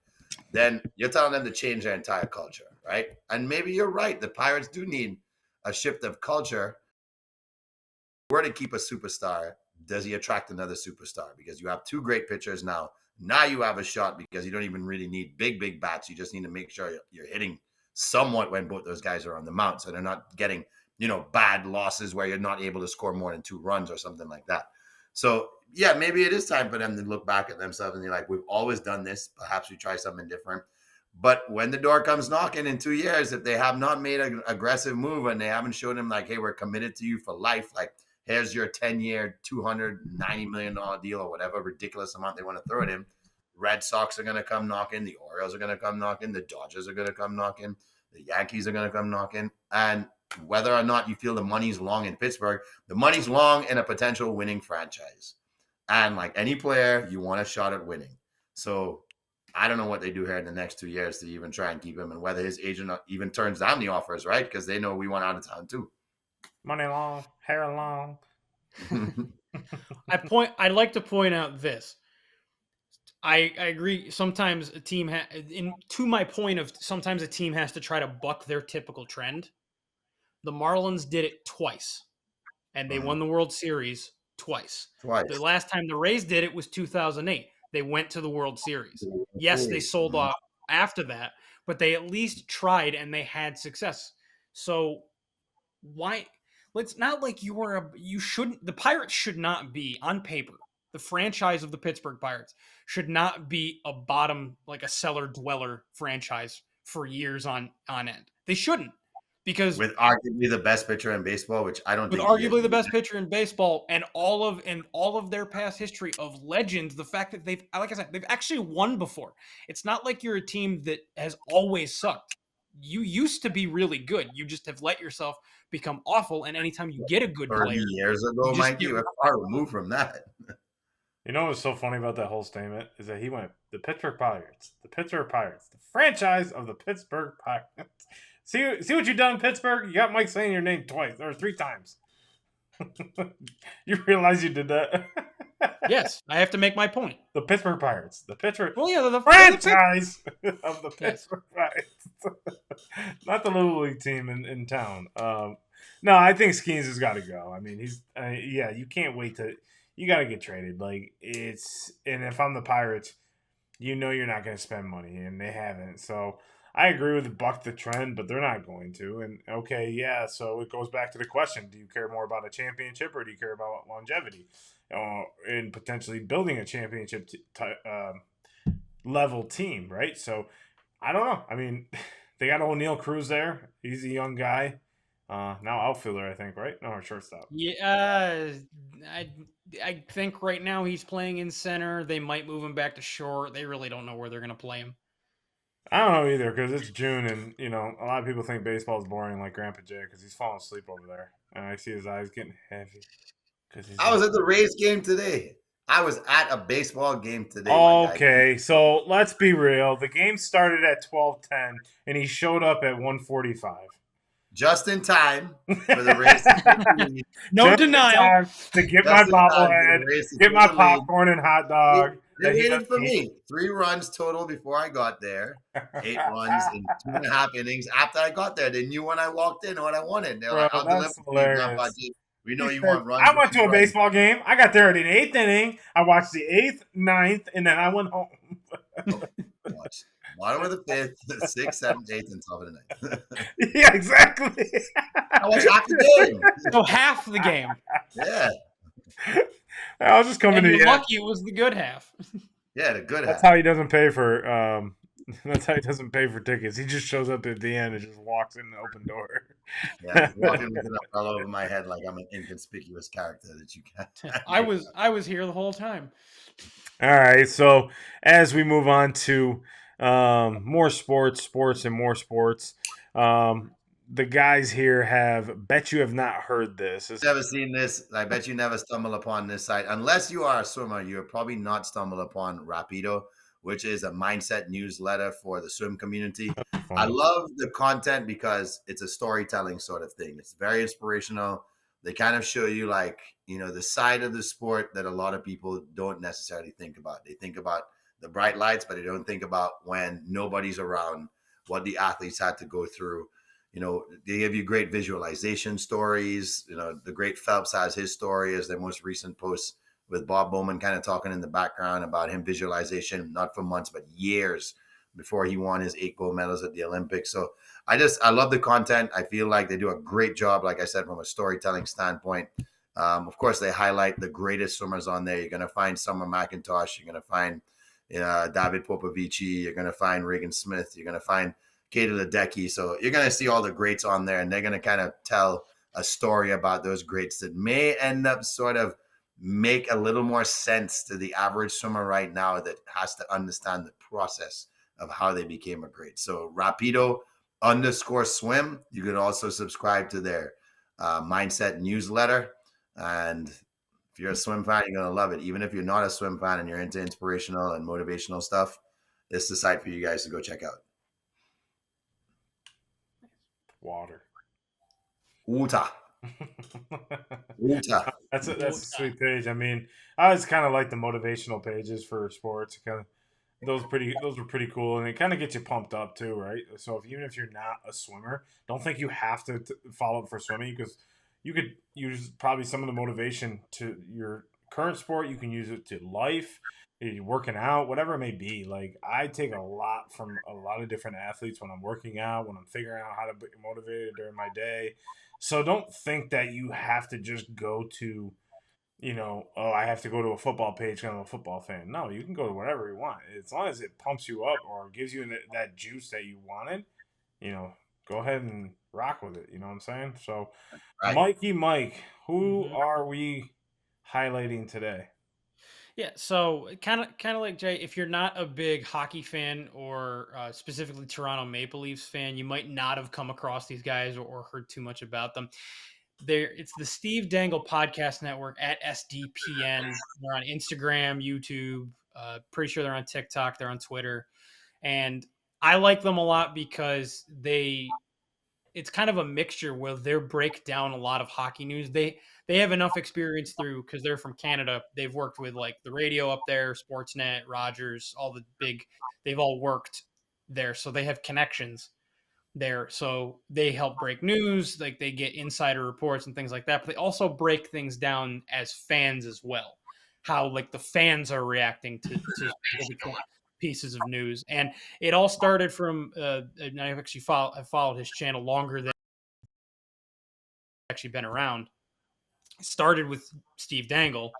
Then you're telling them to change their entire culture, right? And maybe you're right. The Pirates do need a shift of culture. If were to keep a superstar, does he attract another superstar? Because you have 2 great pitchers now. Now you have a shot because you don't even really need big bats. You just need to make sure you're hitting somewhat when both those guys are on the mound, so they're not getting, bad losses where you're not able to score more than 2 runs or something like that. So, yeah, maybe it is time for them to look back at themselves and they're like, we've always done this. Perhaps we try something different. But when the door comes knocking in 2 years, if they have not made an aggressive move and they haven't shown them like, hey, we're committed to you for life, like here's your 10-year, $290 million deal or whatever ridiculous amount they want to throw at him, Red Sox are going to come knocking. The Orioles are going to come knocking. The Dodgers are going to come knocking. The Yankees are going to come knocking. And whether or not you feel the money's long in Pittsburgh, the money's long in a potential winning franchise. And like any player, you want a shot at winning. So I don't know what they do here in the next 2 years to even try and keep him, and whether his agent even turns down the offers, right? Because they know we want out of town too. Money long, hair long. I'd like to point out this. I agree. Sometimes a team to my point of sometimes a team has to try to buck their typical trend. The Marlins did it twice, and they won the World Series twice. The last time the Rays did it was 2008. They went to the World Series. Yes, they sold off after that, but they at least tried and they had success. So why? It's not like the Pirates should not be on paper. The franchise of the Pittsburgh Pirates should not be a bottom, like a cellar dweller franchise for years on end. They shouldn't. Because with arguably the best pitcher in baseball, which I don't think arguably the best pitcher in baseball, and all of their past history of legends, the fact that they've actually won before. It's not like you're a team that has always sucked. You used to be really good. You just have let yourself become awful. And anytime you get a good 30 player, years ago, Mikey, we're far removed from that. You know what's so funny about that whole statement is that he went the Pittsburgh Pirates, the franchise of the Pittsburgh Pirates. See what you done, Pittsburgh? You got Mike saying your name twice or 3 times. You realize you did that? Yes, I have to make my point. The Pittsburgh Pirates, the Pittsburgh Well, yeah, the franchise of the Yes. Pittsburgh Pirates, not the little league team in town. No, I think Skenes has got to go. I mean, he's yeah. You can't wait to. You got to get traded. Like and if I'm the Pirates, you know you're not going to spend money, and they haven't. So I agree with buck the trend, but they're not going to. And okay, yeah. So it goes back to the question: do you care more about a championship or do you care about longevity, and potentially building a championship level team? Right. So I don't know. I mean, they got O'Neal Cruz there. He's a young guy. Now outfielder, I think, right? No, or shortstop. Yeah, I think right now he's playing in center. They might move him back to short. They really don't know where they're going to play him. I don't know either because it's June and a lot of people think baseball is boring, like Grandpa Jay, because he's falling asleep over there, and I see his eyes getting heavy. I was at the Rays game today. I was at a baseball game today. Okay, so let's be real. The game started at 12:10, and he showed up at 1:45. Just in time for the Rays to No denial. To get my bobblehead, get my popcorn and hot dog. They waited for me. 3 runs total before I got there. 8 runs in 2.5 innings. After I got there, they knew when I walked in what I wanted. They're like, "I'll deliver to you, we know you want runs." I went to a baseball game. I got there at an 8th inning. I watched the 8th, 9th, and then I went home. Watch. Bottom of the 5th, 6th, 7th, 8th, and top of the 9th. Yeah, exactly. I watched half the game. So half the game. Yeah. I was just coming to you. you. Lucky it was the good half. Yeah, the good That's half. how he doesn't pay for. That's how he doesn't pay for tickets. He just shows up at the end and just walks in the open door. Yeah, walking with it all over my head like I'm an inconspicuous character that you can't. I was here the whole time. All right, so as we move on to more sports, and more sports, the guys here bet you have not heard this. Never seen this. I bet you never stumble upon this site. Unless you are a swimmer, you'll probably not stumble upon Rapido, which is a mindset newsletter for the swim community. I love the content because it's a storytelling sort of thing. It's very inspirational. They kind of show you the side of the sport that a lot of people don't necessarily think about. They think about the bright lights, but they don't think about when nobody's around, what the athletes had to go through. They give you great visualization stories. The great Phelps has his story as their most recent post with Bob Bowman kind of talking in the background about him visualization, not for months, but years before he won his 8 gold medals at the Olympics. So I love the content. I feel like they do a great job, like I said, from a storytelling standpoint. Of course, they highlight the greatest swimmers on there. You're going to find Summer McIntosh. You're going to find David Popovici. You're going to find Regan Smith. You're going to find Katie Ledecky. So you're going to see all the greats on there, and they're going to kind of tell a story about those greats that may end up sort of make a little more sense to the average swimmer right now that has to understand the process of how they became a great. So Rapido_swim. You can also subscribe to their mindset newsletter. And if you're a swim fan, you're going to love it. Even if you're not a swim fan and you're into inspirational and motivational stuff, this is the site for you guys to go check out. Water. Uta. That's a sweet page. I mean, I always kind of like the motivational pages for sports. Those were pretty cool, and it kind of gets you pumped up too, right? So even if you're not a swimmer, don't think you have to follow up for swimming, because you could use probably some of the motivation to your current sport. You can use it to life, you're working out, whatever it may be. Like, I take a lot from a lot of different athletes when I'm working out, when I'm figuring out how to be motivated during my day. So don't think that you have to just go to, I have to go to a football page because I'm a football fan. No, you can go to whatever you want. As long as it pumps you up or gives you that juice that you wanted, go ahead and rock with it. You know what I'm saying? So, right. Mikey Mike, who are we highlighting today? Yeah, so kind of like Jay, if you're not a big hockey fan or specifically Toronto Maple Leafs fan, you might not have come across these guys or heard too much about them. it's the Steve Dangle Podcast Network at SDPN. They're on Instagram, YouTube. Pretty sure they're on TikTok. They're on Twitter, and I like them a lot because it's kind of a mixture where they break down a lot of hockey news. They have enough experience because they're from Canada. They've worked with like the radio up there, Sportsnet, Rogers, all the big. They've all worked there, so they have connections there. So they help break news, like they get insider reports and things like that. But they also break things down as fans as well. How like the fans are reacting to pieces of news, and it all started from. And I've actually followed his channel longer than actually been around. It started with Steve Dangle,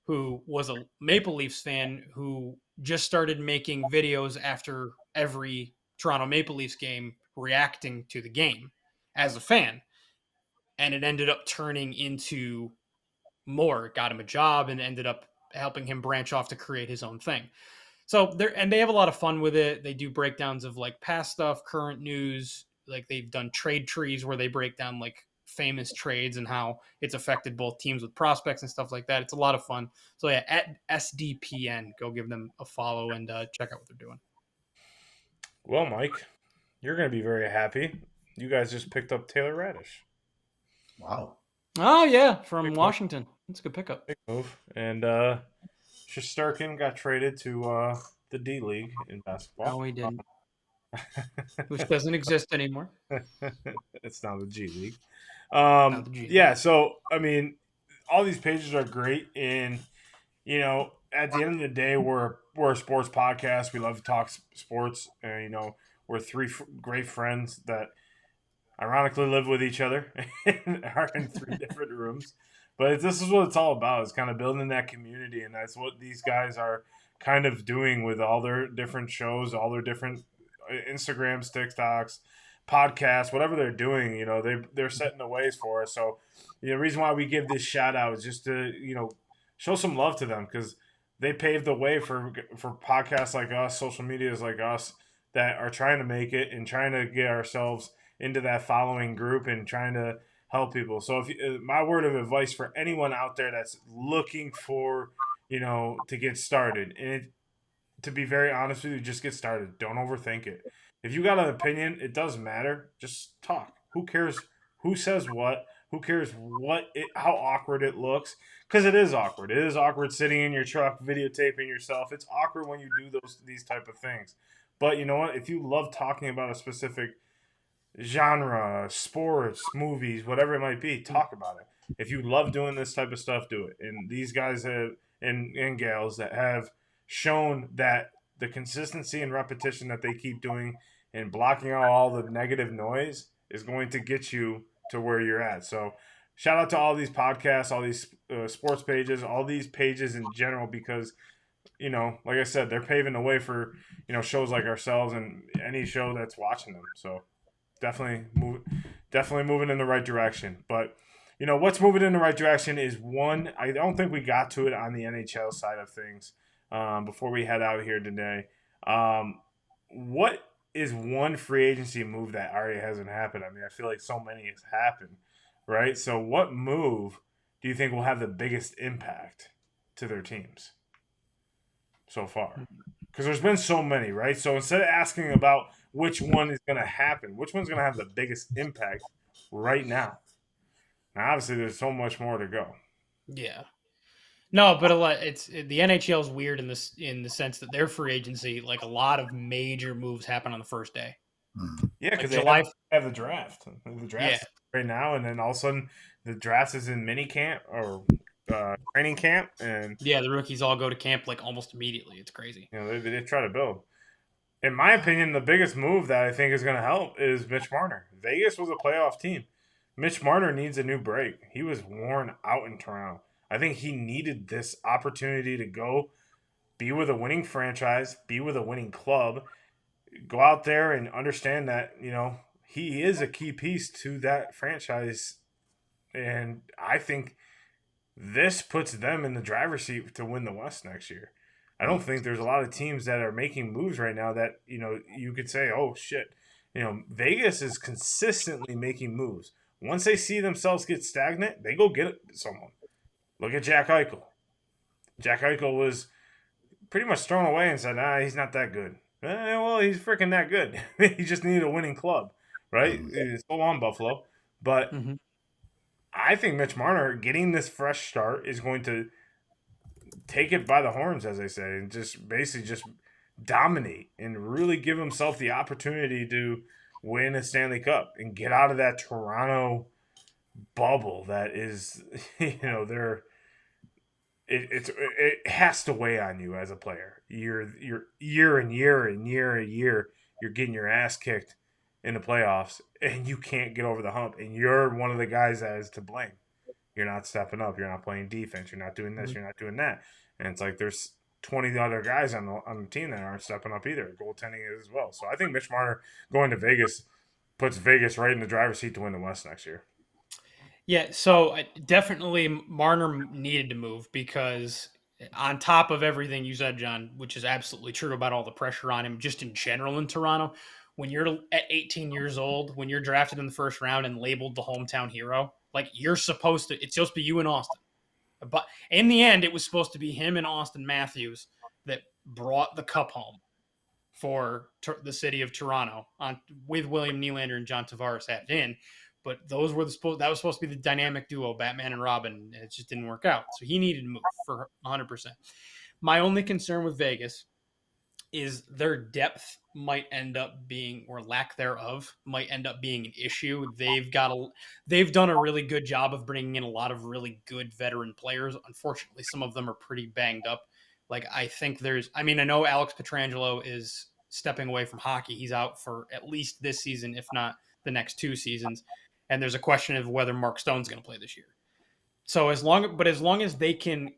who was a Maple Leafs fan who just started making videos after every Toronto Maple Leafs game reacting to the game as a fan. And it ended up turning into more. It got him a job and ended up helping him branch off to create his own thing. So they have a lot of fun with it. They do breakdowns of like past stuff, current news. Like they've done trade trees where they break down like famous trades and how it's affected both teams with prospects and stuff like that. It's a lot of fun. So yeah, at SDPN, go give them a follow and check out what they're doing. Well, Mike, you're going to be very happy. You guys just picked up Taylor Radish. Wow. Oh yeah, from Washington. That's a good pickup. Big move. And Shesterkin got traded to the D League in basketball. No, he didn't. Which doesn't exist anymore. It's now the G League. The G League. Yeah, so, I mean, all these pages are great. And, you know, at the end of the day, we're a sports podcast. We love to talk sports. And, you know, we're three great friends that ironically live with each other and are in three different rooms. But this is what it's all about. It's kind of building that community. And that's what these guys are kind of doing with all their different shows, all their different Instagrams, TikToks, podcasts, whatever they're doing, you know, they're setting the ways for us. So, you know, the reason why we give this shout out is just to, you know, show some love to them because they paved the way for podcasts like us, social medias like us that are trying to make it and trying to get ourselves into that following group and trying to help people. So if my word of advice for anyone out there that's looking for, you know, to get started, and to be very honest with you, just get started. Don't overthink it. If you got an opinion, it doesn't matter. Just talk. Who cares who says what? Who cares how awkward it looks? Because it is awkward. It is awkward sitting in your truck videotaping yourself. It's awkward when you do these type of things. But you know what? If you love talking about a specific genre, sports, movies, whatever it might be, talk about it. If you love doing this type of stuff, do it. And these guys have, and gals that have shown that the consistency and repetition that they keep doing and blocking out all the negative noise is going to get you to where you're at. So shout out to all these podcasts, all these sports pages, all these pages in general, because, you know, like I said, they're paving the way for, you know, shows like ourselves and any show that's watching them. So definitely moving in the right direction. But, you know, what's moving in the right direction is one, I don't think we got to it on the NHL side of things before we head out here today. What is one free agency move that already hasn't happened? I mean, I feel like so many has happened, right? So what move do you think will have the biggest impact to their teams so far? Because there's been so many, right? So instead of asking about which one is going to happen, which one's going to have the biggest impact right now? Now, obviously, there's so much more to go. Yeah. No, but the NHL is weird in the sense that their free agency, like a lot of major moves happen on the first day. Yeah, because like they have the draft. The draft right now, and then all of a sudden the draft is in mini camp or training camp, and the rookies all go to camp like almost immediately. It's crazy. You know, they try to build. In my opinion, the biggest move that I think is going to help is Mitch Marner. Vegas was a playoff team. Mitch Marner needs a new break. He was worn out in Toronto. I think he needed this opportunity to go be with a winning franchise, be with a winning club, go out there and understand that, you know, he is a key piece to that franchise. And I think this puts them in the driver's seat to win the West next year. I don't think there's a lot of teams that are making moves right now that, you know, you could say, oh, shit. You know, Vegas is consistently making moves. Once they see themselves get stagnant, they go get someone. Look at Jack Eichel. Jack Eichel was pretty much thrown away and said, he's not that good. Well, he's freaking that good. He just needed a winning club, right? It's so long, Buffalo. But I think Mitch Marner getting this fresh start is going to take it by the horns, as they say, and just basically just dominate and really give himself the opportunity to win a Stanley Cup and get out of that Toronto bubble that is, they're it has to weigh on you as a player. You're year and year, you're getting your ass kicked in the playoffs, and you can't get over the hump, and you're one of the guys that is to blame. You're not stepping up. You're not playing defense. You're not doing this. You're not doing that. And it's like there's 20 other guys on the team that aren't stepping up either. Goaltending is as well. So I think Mitch Marner going to Vegas puts Vegas right in the driver's seat to win the West next year. Yeah, so definitely Marner needed to move because on top of everything you said, John, which is absolutely true about all the pressure on him just in general in Toronto, when you're at 18 years old, when you're drafted in the first round and labeled the hometown hero, like it's supposed to be you and Austin. But in the end, it was supposed to be him and Austin Matthews that brought the cup home for the city of Toronto with William Nylander and John Tavares added in. But that was supposed to be the dynamic duo, Batman and Robin, and it just didn't work out. So he needed to move for 100%. My only concern with Vegas is their depth might end up being, or lack thereof, might end up being an issue. They've done a really good job of bringing in a lot of really good veteran players. Unfortunately, some of them are pretty banged up. Like I know Alex Pietrangelo is stepping away from hockey. He's out for at least this season, if not the next 2 seasons. And there's a question of whether Mark Stone's going to play this year. So as long as they can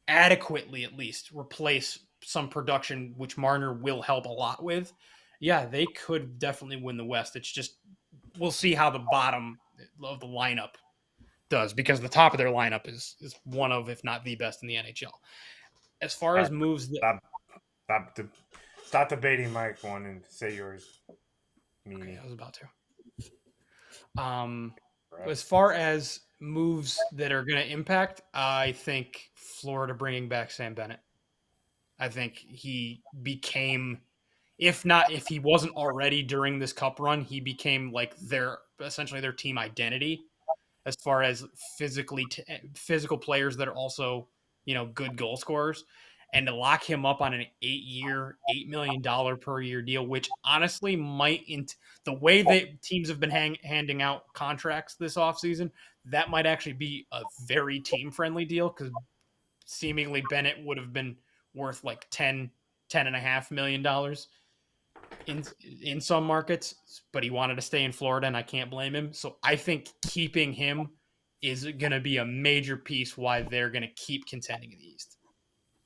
adequately at least replace some production, which Marner will help a lot with, yeah, they could definitely win the West. It's just we'll see how the bottom of the lineup does, because the top of their lineup is one of, if not the best in the NHL. As far as moves, Stop debating Mike one and say yours. Okay, I was about to. As far as moves that are going to impact, I think Florida bringing back Sam Bennett. I think he became, if he wasn't already during this cup run, he became like essentially their team identity as far as physical players that are also, good goal scorers. And to lock him up on an 8-year, $8 million per year deal, which honestly might, the way that teams have been handing out contracts this offseason, that might actually be a very team-friendly deal, because seemingly Bennett would have been worth like $10.5 million in some markets, but he wanted to stay in Florida, and I can't blame him. So I think keeping him is going to be a major piece why they're going to keep contending in the East.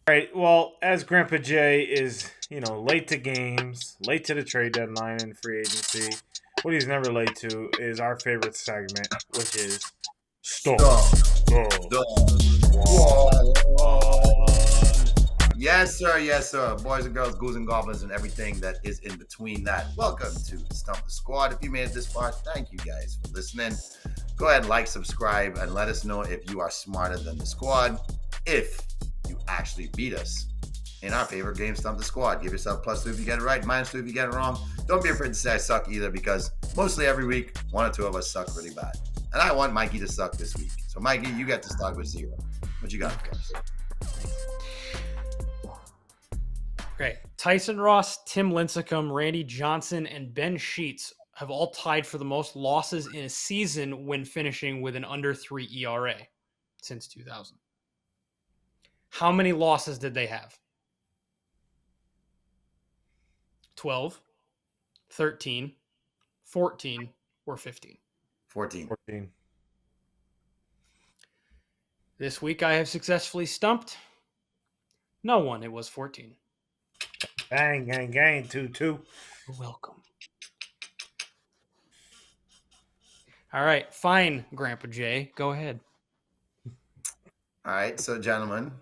All right. Well, as Grandpa Jay is, late to games, late to the trade deadline and free agency, what he's never late to is our favorite segment, which is Stump. Yes, sir. Boys and girls, ghouls and goblins, and everything that is in between that. Welcome to Stump the Squad. If you made it this far, thank you guys for listening. Go ahead, like, subscribe, and let us know if you are smarter than the squad. If you actually beat us in our favorite game, Stump the Squad. Give yourself +2 if you get it right, -2 if you get it wrong. Don't be afraid to say I suck either, because mostly every week, 1 or 2 of us suck really bad. And I want Mikey to suck this week. So, Mikey, you get to start with 0. What you got for us? Okay. Tyson Ross, Tim Lincecum, Randy Johnson, and Ben Sheets have all tied for the most losses in a season when finishing with an under 3 ERA since 2000. How many losses did they have? 12, 13, 14, or 15? 14. This week I have successfully stumped no one. It was 14. Bang, gang, gang, 2-2. You're welcome. All right, fine, Grandpa Jay. Go ahead. All right, so gentlemen,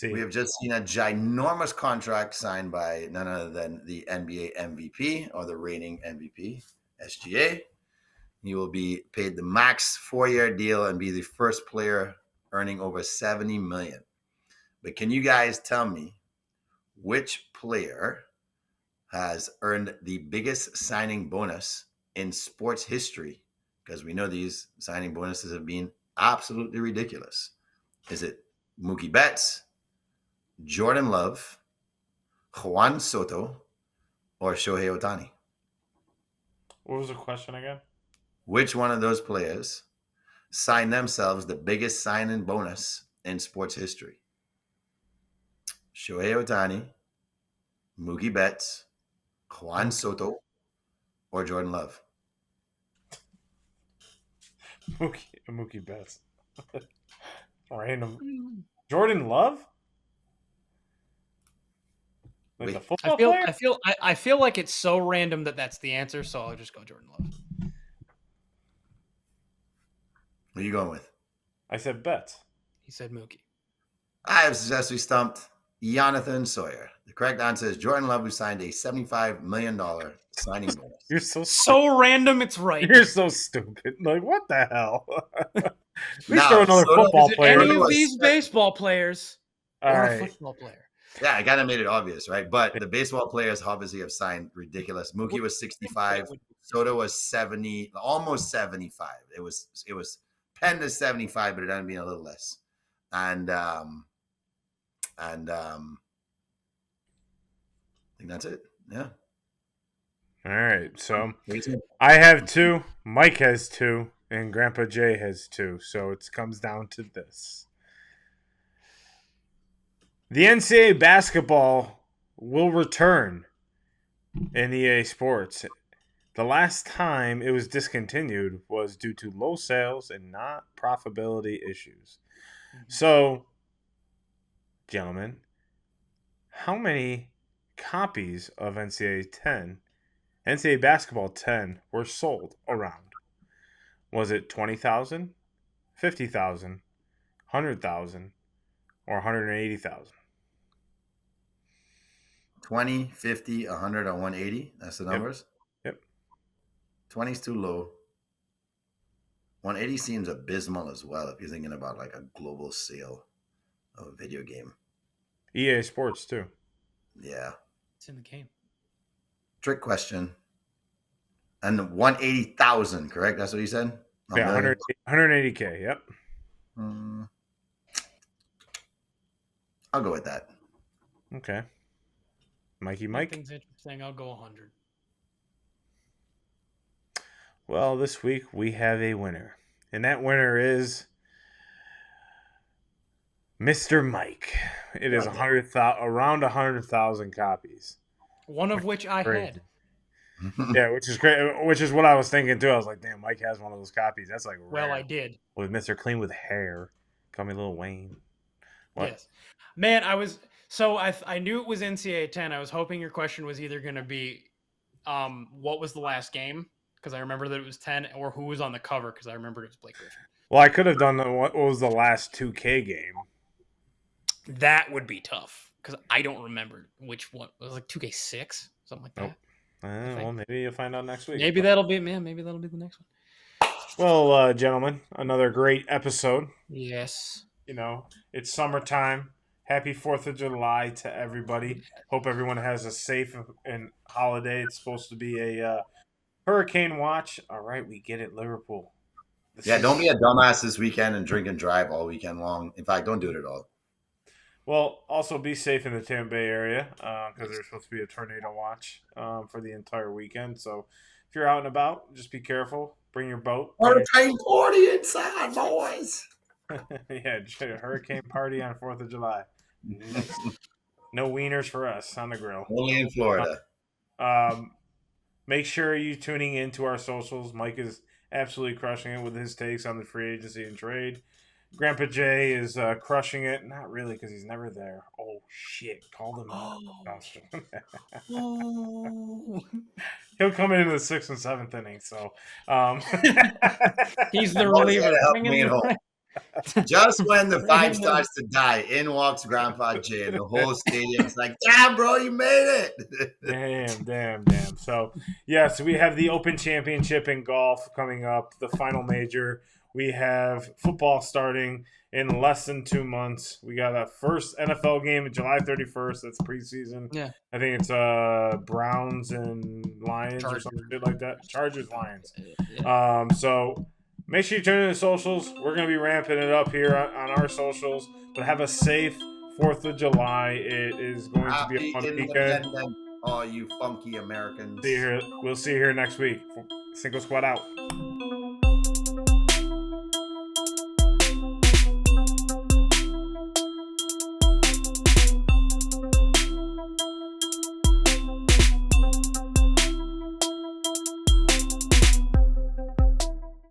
we have just seen a ginormous contract signed by none other than the NBA MVP, or the reigning MVP, SGA. He will be paid the max 4-year deal and be the first player earning over $70 million. But can you guys tell me which player has earned the biggest signing bonus in sports history? Because we know these signing bonuses have been absolutely ridiculous. Is it Mookie Betts, Jordan Love, Juan Soto, or Shohei Ohtani? What was the question again? Which one of those players signed themselves the biggest signing bonus in sports history? Shohei Ohtani, Mookie Betts, Juan Soto, or Jordan Love? Mookie Betts. Random. Jordan Love? Like Wait. the football player? I feel like it's so random that that's the answer, so I'll just go Jordan Love. Who are you going with? I said Betts. He said Mookie. I have successfully stumped Jonathan Sawyer. The correct answer is Jordan Love, who signed a $75 million signing bonus. You're so So random, it's right. You're so stupid. Like, what the hell? At least Now, throw another Soto- football Is it player. any of was- these baseball players All or a right. football player? Yeah, I kind of made it obvious, right? But the baseball players obviously have signed ridiculous. Mookie was 65, Soto was 70, almost 75. It was penned to 75, but it ended up being a little less. And I think that's it. Yeah. All right. So Me too. I have 2. Mike has 2. And Grandpa Jay has 2. So it comes down to this. The NCAA basketball will return in EA Sports. The last time it was discontinued was due to low sales and not profitability issues. So, gentlemen, how many copies of NCAA Basketball 10 were sold around? Was it 20,000, 50,000, 100,000, or 180,000? 20, 50, 100, or 180. That's the numbers. Yep. 20 is too low. 180 seems abysmal as well if you're thinking about like a global sale of a video game. EA Sports, too. Yeah. It's in the game. Trick question. And 180,000, correct? That's what you said? Yeah, 180K, yep. I'll go with that. Okay. Mikey Mike? Things interesting. I'll go 100. Well, this week we have a winner. And that winner is Mr. Mike. It is around 100,000 copies. One of which I had. Yeah, which is great. Which is what I was thinking too. I was like, damn, Mike has one of those copies. That's like rare. Well, I did. With Mr. Clean with hair. Call me Lil Wayne. What? Yes. Man, I knew it was NCAA 10. I was hoping your question was either going to be what was the last game? Because I remember that it was 10, or who was on the cover, because I remembered it was Blake Griffin. Well, I could have done what was the last 2K game. That would be tough, because I don't remember which one. It was like 2K6, something like that. Nope. Well, maybe you'll find out next week. Maybe that'll be the next one. Well, gentlemen, another great episode. Yes. You know, it's summertime. Happy 4th of July to everybody. Hope everyone has a safe and holiday. It's supposed to be a hurricane watch. All right, we get it, Liverpool. Don't be a dumbass this weekend and drink and drive all weekend long. In fact, don't do it at all. Well, also be safe in the Tampa Bay area because there's supposed to be a tornado watch for the entire weekend. So if you're out and about, just be careful. Bring your boat. Hurricane party inside, boys. Yeah, hurricane party on 4th of July. No wieners for us on the grill. Only in Florida. Make sure you're tuning into our socials. Mike is absolutely crushing it with his takes on the free agency and trade. Grandpa Jay is crushing it. Not really, because he's never there. Oh, shit. Called him out. He'll come in the 6th and 7th inning, so... He's the reliever. Help me at home. Just when the five starts to die, in walks Grandpa Jay, and the whole stadium's like, "Damn, bro, you made it!" Damn. So, yes, we have the Open Championship in golf coming up, the final major. We have football starting in less than 2 months. We got a first NFL game on July 31st. That's preseason. Yeah. I think it's Browns and Lions or something like that. Chargers, Lions. Yeah. So make sure you turn in the socials. We're going to be ramping it up here on our socials. But have a safe 4th of July. It is going to be a fun weekend. All you funky Americans. We'll see you here next week. Single Squad out.